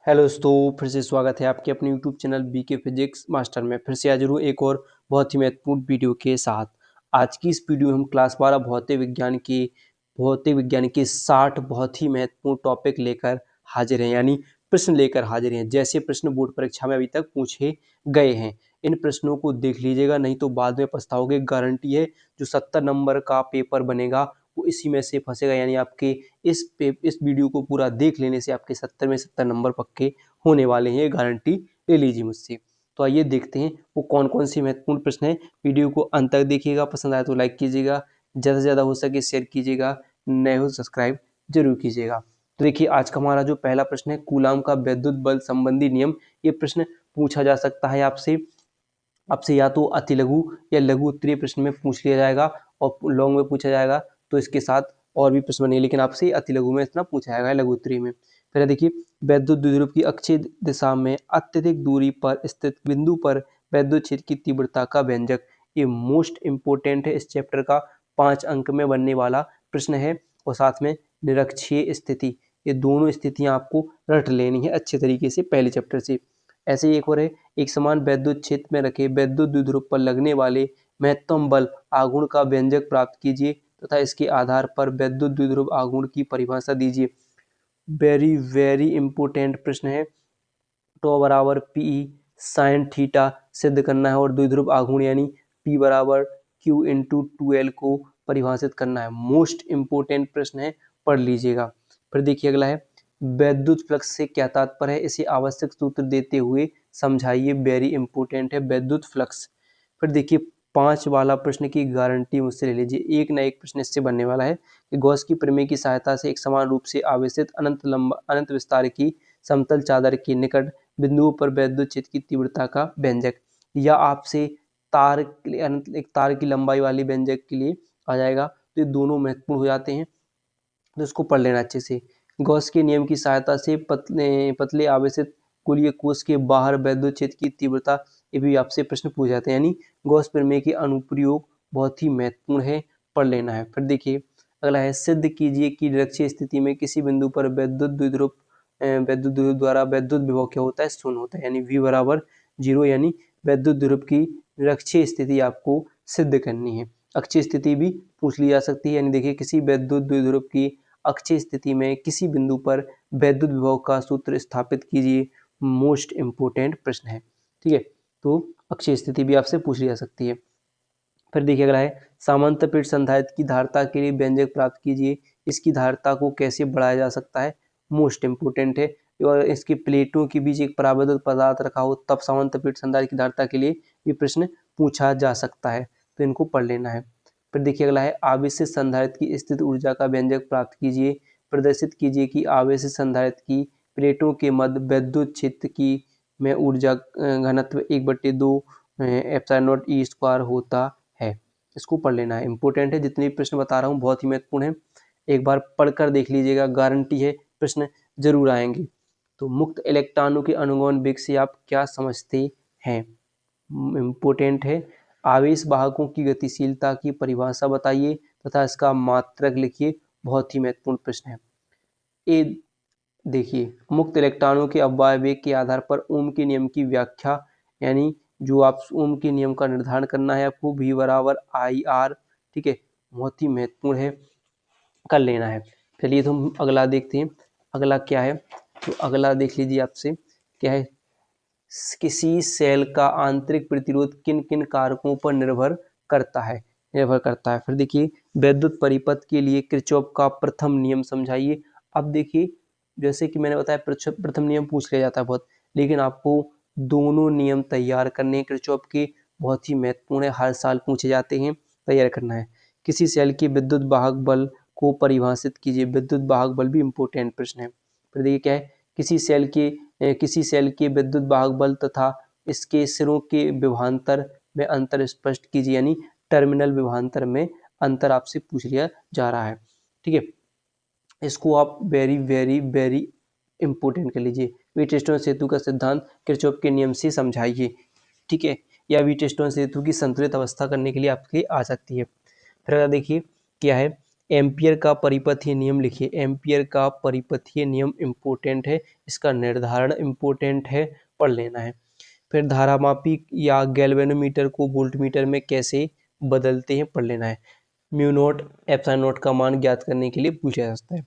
Hello दोस्तों, फिर से स्वागत है आपके अपने YouTube channel BK physics master में। फिर से हाजिर हूँ एक और बहुत ही महत्वपूर्ण वीडियो के साथ। आज की इस वीडियो में हम क्लास 12 भौतिक विज्ञान के 60 बहुत ही महत्वपूर्ण टॉपिक लेकर हाजिर हैं, यानी प्रश्न लेकर हाजिर हैं। जैसे प्रश्न बोर्ड परीक्षा में अभी तक पूछे गए हैं, इन प्रश्नों को देख लीजिएगा, नहीं तो बाद में पछताओगे। गारंटी है जो 70 नंबर का पेपर बनेगा वो इसी में से फंसेगा, यानी आपके इस वीडियो को पूरा देख लेने से आपके 70 में 70 नंबर पक्के होने वाले हैं, ये गारंटी ले लीजिए मुझसे। तो आइए देखते हैं वो कौन कौन से महत्वपूर्ण प्रश्न हैं। वीडियो को अंत तक देखिएगा, पसंद आए तो लाइक कीजिएगा, ज़्यादा से ज़्यादा हो सके शेयर कीजिएगा, नए हो सब्सक्राइब जरूर कीजिएगा। तो देखिए आज का हमारा जो पहला प्रश्न है, कूलाम का विद्युत बल संबंधी नियम। ये प्रश्न पूछा जा सकता है आपसे आपसे या तो अति लघु या लघु उत्तरीय प्रश्न में पूछ लिया जाएगा, और लॉन्ग में पूछा जाएगा तो इसके साथ और भी प्रश्न बनेंगे, लेकिन आपसे अति लघु में इतना पूछा जाएगा, लघु उत्तरीय में। फिर देखिए, वैद्युत द्विध्रुव की अक्षीय दिशा में अत्यधिक दूरी पर स्थित बिंदु पर वैद्युत क्षेत्र की तीव्रता का व्यंजक। ये मोस्ट इंपोर्टेंट है इस चैप्टर का, 5 अंक में बनने वाला प्रश्न है। और साथ में निरक्षीय स्थिति, ये दोनों स्थितियां आपको रट लेनी है अच्छे तरीके से पहले चैप्टर से। ऐसे ही एक और है, एक समान वैद्युत क्षेत्र में रखे वैद्युत द्विध्रुव पर लगने वाले महत्तम बल आघूर्ण का व्यंजक प्राप्त कीजिए तथा इसके आधार पर वैद्युत द्विध्रुव आघूर्ण की परिभाषा दीजिए। वेरी वेरी इंपोर्टेंट प्रश्न है। टो बराबर पी साइन थीटा सिद्ध करना है, और द्विध्रुव आघूर्ण यानी पी बराबर क्यू इंटू 2L को परिभाषित करना है। मोस्ट इंपोर्टेंट प्रश्न है, पढ़ लीजिएगा। फिर देखिए अगला है, वैद्युत फ्लक्स से क्या तात्पर्य है, इसे आवश्यक सूत्र देते हुए समझाइए। वेरी इंपोर्टेंट है वैद्युत फ्लक्स। फिर देखिए 5 वाला प्रश्न की गारंटी मुझसे ले लीजिए, एक ना एक प्रश्न इससे बनने वाला है कि गॉस की प्रमेय की सहायता से एक समान रूप से आवेशित अनंत विस्तार की समतल चादर के निकट बिंदुओं पर वैद्युत क्षेत्र की तीव्रता का व्यंजक, या आपसे एक तार की लंबाई वाली व्यंजक के लिए आ जाएगा। तो ये दोनों महत्वपूर्ण हो जाते हैं, तो इसको पढ़ लेना अच्छे से। गॉस के नियम की सहायता से पतले पतले आवेशित गोलीय कोश के बाहर वैद्युत क्षेत्र की तीव्रता, ये भी आपसे प्रश्न पूछ जाते हैं, यानी गॉस प्रमेय के अनुप्रयोग बहुत ही महत्वपूर्ण है, पढ़ लेना है। फिर देखिए अगला है, सिद्ध कीजिए कि निरक्षीय स्थिति में किसी बिंदु पर वैद्युत द्विध्रुव द्वारा वैद्युत विभव क्या होता है, शून्य होता है, यानी V बराबर 0, यानी वैद्युत द्विध्रुव की निरक्षीय स्थिति आपको सिद्ध करनी है। अक्षीय स्थिति भी पूछ ली जा सकती है, यानी देखिए किसी वैद्युत द्विध्रुव की अक्षीय स्थिति में किसी बिंदु पर वैद्युत विभव का सूत्र स्थापित कीजिए। मोस्ट इंपोर्टेंट प्रश्न है, ठीक है। तो अक्षीय स्थिति भी आपसे पूछ ली जा सकती है। फिर देखिए अगला है, समांतर संधारित्र की धारिता के लिए व्यंजक प्राप्त कीजिए। इसकी धारिता को कैसे बढ़ाया जा सकता है, मोस्ट इंपोर्टेंट है। और इसकी प्लेटों के बीच एक परावैद्युत पदार्थ रखा हो तब समांतर संधारित्र की धारिता के लिए ये प्रश्न पूछा जा सकता है, तो इनको पढ़ लेना है। फिर देखिए अगला है, आवेशित संधारित्र की स्थित ऊर्जा का व्यंजक प्राप्त कीजिए। प्रदर्शित कीजिए कि आवेशित संधारित्र की प्लेटों के मध्य वैद्युत क्षेत्र की में ऊर्जा घनत्व 1/2 एप्सिलॉन नॉट ई स्क्वायर होता है। इसको पढ़ लेना है, इंपॉर्टेंट है। जितने भी प्रश्न बता रहा हूँ बहुत ही महत्वपूर्ण है, एक बार पढ़कर देख लीजिएगा, गारंटी है प्रश्न जरूर आएंगे। तो मुक्त इलेक्ट्रॉनों के अनुगमन वेग से आप क्या समझते हैं, इम्पोर्टेंट है। आवेश वाहकों की गतिशीलता की परिभाषा बताइए तथा इसका मात्रक लिखिए, बहुत ही महत्वपूर्ण प्रश्न है। ए देखिए, मुक्त इलेक्ट्रॉनों के अपव्यय वेग के आधार पर ओम के नियम की व्याख्या, यानी जो आप ओम के नियम का निर्धारण करना है आपको, V बराबर IR, ठीक है, बहुत ही महत्वपूर्ण है, कर लेना है। चलिए तो हम अगला देखते हैं, अगला क्या है। तो अगला देख लीजिए आपसे क्या है, किसी सेल का आंतरिक प्रतिरोध किन किन कारकों पर निर्भर करता है। फिर देखिए, वैद्युत परिपथ के लिए किरचॉफ का प्रथम नियम समझाइए। अब देखिए, जैसे कि मैंने बताया प्रथम नियम पूछ लिया जाता है बहुत, लेकिन आपको दोनों नियम तैयार करने किरचॉफ के, बहुत ही महत्वपूर्ण है, हर साल पूछे जाते हैं, तैयार करना है। किसी सेल के विद्युत वाहक बल को परिभाषित कीजिए। विद्युत वाहक बल भी इंपॉर्टेंट प्रश्न है। फिर देखिए क्या है, किसी सेल के विद्युत वाहक बल तथा इसके सिरों के विभवांतर में अंतर स्पष्ट कीजिए, यानी टर्मिनल विभवांतर में अंतर आपसे पूछ लिया जा रहा है, ठीक है। इसको आप वेरी वेरी वेरी इंपॉर्टेंट कर लीजिए। वीटस्टोन सेतु का सिद्धांत किरचॉफ के नियम से समझाइए, ठीक है, या वीटस्टोन सेतु की संतुलित अवस्था करने के लिए आपके आ सकती है। फिर अगर देखिए क्या है एम्पियर का परिपथीय नियम लिखिए। एम्पियर का परिपथीय नियम इम्पोर्टेंट है, इसका निर्धारण इम्पोर्टेंट है, पढ़ लेना है। फिर धारामापी या गैल्वेनोमीटर को वोल्टमीटर में कैसे बदलते हैं, पढ़ लेना है। म्यू नोट एप्सिलॉन नोट का मान ज्ञात करने के लिए पूछा जा सकता है।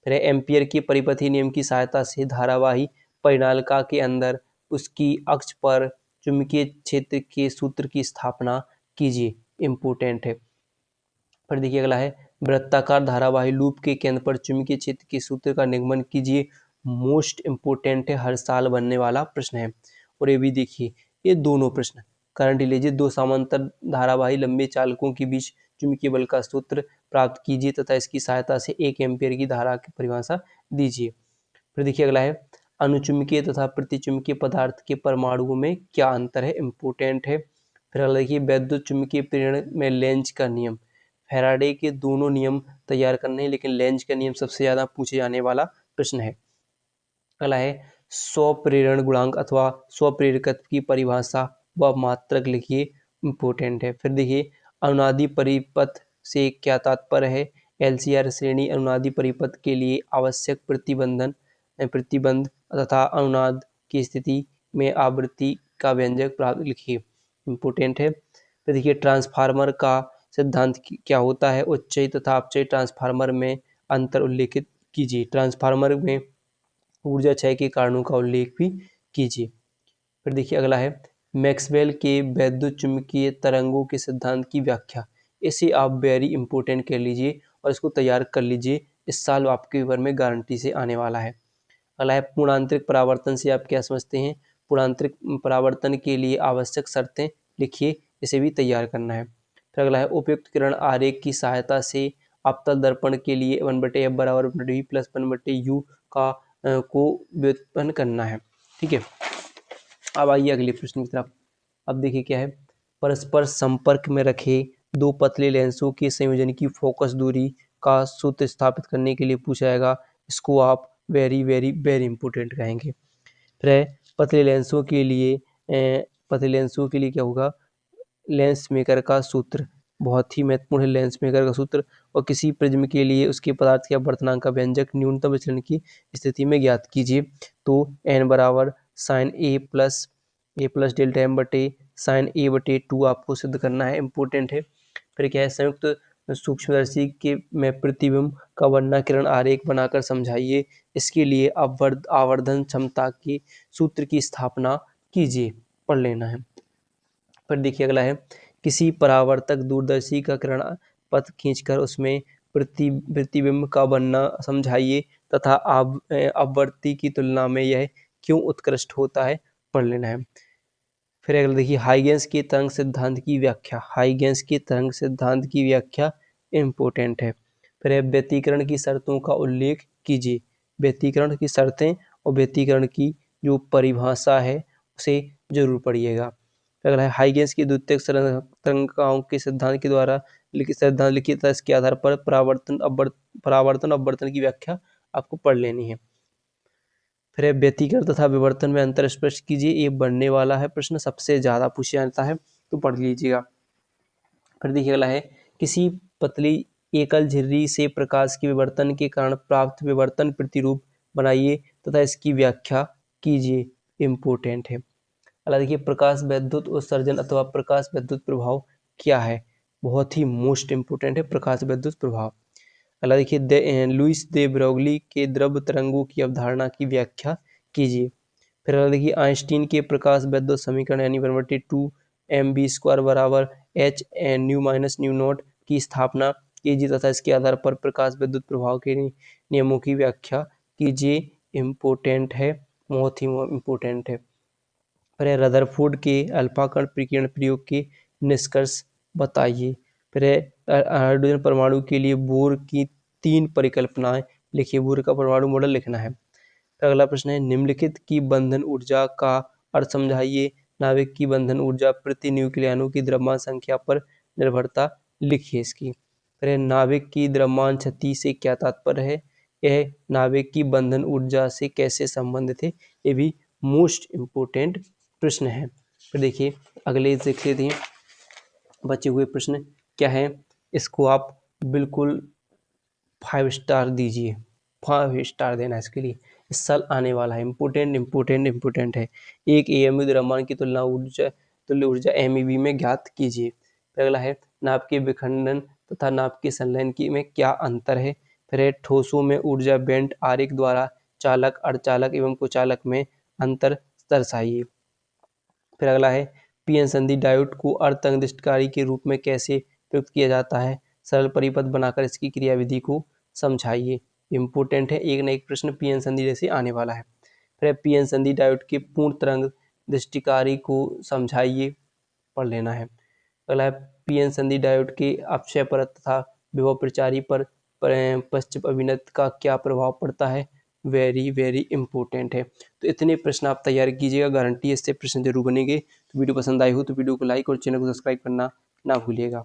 फिर एम्पियर के परिपथीय नियम की सहायता से धारावाही परिनालिका के अंदर उसकी अक्ष पर चुंबकीय क्षेत्र के सूत्र की स्थापना कीजिए, इम्पोर्टेंट है। फिर देखिए अगला है वृत्ताकार धारावाही लूप के केंद्र पर चुंबकीय क्षेत्र के सूत्र का निगमन कीजिए, मोस्ट इम्पोर्टेंट है, हर साल बनने वाला प्रश्न है। और ये भी देखिए, ये दोनों प्रश्न करंट लीजिए, दो समांतर धारावाही लंबे चालकों के बीच चुंबकीय बल का सूत्र प्राप्त कीजिए तथा इसकी सहायता से 1 एम्पीयर की धारा की परिभाषा दीजिए। फिर देखिए अगला है अनुचुंबकीय तथा प्रतिचुंबकीय पदार्थ के परमाणुओं में क्या अंतर है, इम्पोर्टेंट है। फिर अगला देखिए वैद्युत चुंबकीय प्रेरण में लेंज का नियम, फैराडे के दोनों नियम तैयार करने हैं, लेकिन लेंज का नियम सबसे ज्यादा पूछे जाने वाला प्रश्न है। अगला है स्वप्रेरण गुणांक अथवा स्वप्रेरकत्व की परिभाषा व मात्रक लिखिए, इम्पोर्टेंट है। फिर देखिए अनुनादी परिपथ से क्या तात्पर्य है, एलसीआर श्रेणी अनुनादी परिपथ के लिए आवश्यक प्रतिबंध तथा अनुनाद की स्थिति में आवृत्ति का व्यंजक प्राप्त लिखिए, इम्पोर्टेंट है। फिर देखिए ट्रांसफार्मर का सिद्धांत क्या होता है, उच्चयी तथा अपचयी ट्रांसफार्मर में अंतर उल्लेखित कीजिए, ट्रांसफार्मर में ऊर्जा क्षय के कारणों का उल्लेख भी कीजिए। फिर देखिए अगला है मैक्सवेल के वैद्युत चुंबकीय तरंगों के सिद्धांत की व्याख्या, इसे आप वेरी इंपॉर्टेंट कर लीजिए और इसको तैयार कर लीजिए, इस साल आपके पेपर में गारंटी से आने वाला है। अगला है पूर्णांतरिक परावर्तन से आप क्या समझते हैं, पूर्णांतरिक परावर्तन के लिए आवश्यक शर्तें लिखिए, इसे भी तैयार करना है। फिर अगला है उपयुक्त किरण आरेख की सहायता से अवतल दर्पण के लिए 1/f बराबर v प्लस 1/u का को व्युत्पन्न करना है, ठीक है। अब आइए अगले प्रश्न की तरफ। अब देखिए क्या है, परस्पर संपर्क में रखे दो पतले लेंसों के संयोजन की फोकस दूरी का सूत्र स्थापित करने के लिए पूछा जाएगा, इसको आप वेरी वेरी वेरी इंपॉर्टेंट कहेंगे। फिर पतले लेंसों के लिए क्या होगा, लेंस मेकर का सूत्र बहुत ही महत्वपूर्ण है, लेंस मेकर का सूत्र। और किसी प्रिज्म के लिए उसके पदार्थ के अपवर्तनांक का व्यंजक न्यूनतम विचलन की स्थिति में ज्ञात कीजिए, तो n बराबर साइन ए प्लस डेल्टा एम बटे साइन ए बटे 2 आपको सिद्ध करना है, इंपॉर्टेंट है। फिर क्या है संयुक्त सूक्ष्मदर्शी के में प्रतिबिंब का वर्णाकिरण आरेख बनाकर समझाइए, इसके लिए आवर्धन क्षमता के सूत्र की स्थापना कीजिए, पढ़ लेना है। फिर देखिए अगला है किसी परावर्तक दूरदर्शी का किरण पथ खींचकर उसमें प्रतिबिंब का बनना समझाइए तथा अपवर्ती की तुलना में यह क्यों उत्कृष्ट होता है, पढ़ लेना है। फिर अगला देखिए हाइगेंस के तरंग सिद्धांत की व्याख्या, हाइगेंस के तरंग सिद्धांत की व्याख्या इम्पोर्टेंट है। फिर व्यतिकरण की शर्तों का उल्लेख कीजिए, व्यतिकरण की शर्तें और व्यतिकरण की जो परिभाषा है उसे जरूर पढ़िएगा। अगला है हाइगेंस की द्वितीयक तरंगाओं के सिद्धांत के द्वारा लिखित था, इसके आधार पर परावर्तन अपवर्तन की व्याख्या आपको पढ़ लेनी है। फिर व्यतिकरण तथा विवर्तन में अंतर स्पष्ट कीजिए, ये बढ़ने वाला है प्रश्न, सबसे ज्यादा पूछा जाता है, तो पढ़ लीजिएगा। फिर देखिए अगला है किसी पतली एकल झिर्री से प्रकाश के विवर्तन के कारण प्राप्त विवर्तन प्रतिरूप बनाइए तथा इसकी व्याख्या कीजिए, इम्पोर्टेंट है। अगला देखिए प्रकाश वैद्युत उत्सर्जन अथवा प्रकाश वैद्युत प्रभाव क्या है, बहुत ही मोस्ट इंपोर्टेंट है प्रकाश वैद्युत प्रभाव। अगला देखिए लुइस दे ब्रोगली के द्रव तरंगों की अवधारणा की व्याख्या कीजिए। फिर अगला देखिए आइंस्टीन के प्रकाश वैद्युत समीकरण यानी 1/2 mv² बराबर h new minus new not की स्थापना कीजिए तथा इसके आधार पर प्रकाश विद्युत प्रभाव के नियमों की व्याख्या कीजिए, इम्पोर्टेंट है, बहुत ही इम्पोर्टेंट है। फिर रदरफोर्ड के अल्फा कण प्रकीर्णन प्रयोग के निष्कर्ष बताइए। फिर हाइड्रोजन परमाणु के लिए बोर की 3 परिकल्पनाएं लिखिए, बोर का परमाणु मॉडल लिखना है। अगला प्रश्न है निम्नलिखित की बंधन ऊर्जा का अर्थ समझाइए, नाभिक की बंधन ऊर्जा प्रति न्यूक्लियनों की द्रव्यमान संख्या पर निर्भरता लिखिए इसकी। फिर नाभिक की द्रव्यमान क्षति से क्या तात्पर्य है, यह नाभिक की बंधन ऊर्जा से कैसे संबंधित है, ये भी मोस्ट इम्पोर्टेंट प्रश्न है। फिर देखिए अगले देख लेते हैं बचे हुए प्रश्न क्या है, इसको आप बिल्कुल 5 स्टार दीजिए, 5 स्टार देना इसके लिए। इस साल आने वाला है, इम्पोर्टेंट है। एक एएमयू द्रव्यमान की तुल्य ऊर्जा एमईवी में ज्ञात कीजिए। फिर अगला है नाभ के विखंडन तथा नाभ के संलयन की में क्या अंतर है। फिर है ठोसों में ऊर्जा बैंड आरेख द्वारा चालक, अर्धचालक एवं कुचालक में अंतर दर्शाइए। फिर अगला है पीएन संधि डायोड को अर्धतंगस्थितिकारी के रूप में कैसे प्रयुक्त किया जाता है, सरल परिपथ बनाकर इसकी क्रियाविधि को समझाइए। इम्पोर्टेंट है, एक न एक प्रश्न पीएन संधि जैसे आने वाला है। फिर पीएन संधि डायोड के पूर्ण तरंग दृष्टिकारी को समझाइए, पढ़ लेना है। अगला है पीएन संधि डायोड के अपक्षय परत तथा विभव प्रचारी पर पश्चिम अभिनत का क्या प्रभाव पड़ता है। वेरी इंपॉर्टेंट है। तो इतने प्रश्न आप तैयार कीजिएगा, गारंटी इससे प्रश्न जरूर बनेंगे। तो वीडियो पसंद आई हो तो वीडियो को लाइक और चैनल को सब्सक्राइब करना ना भूलिएगा।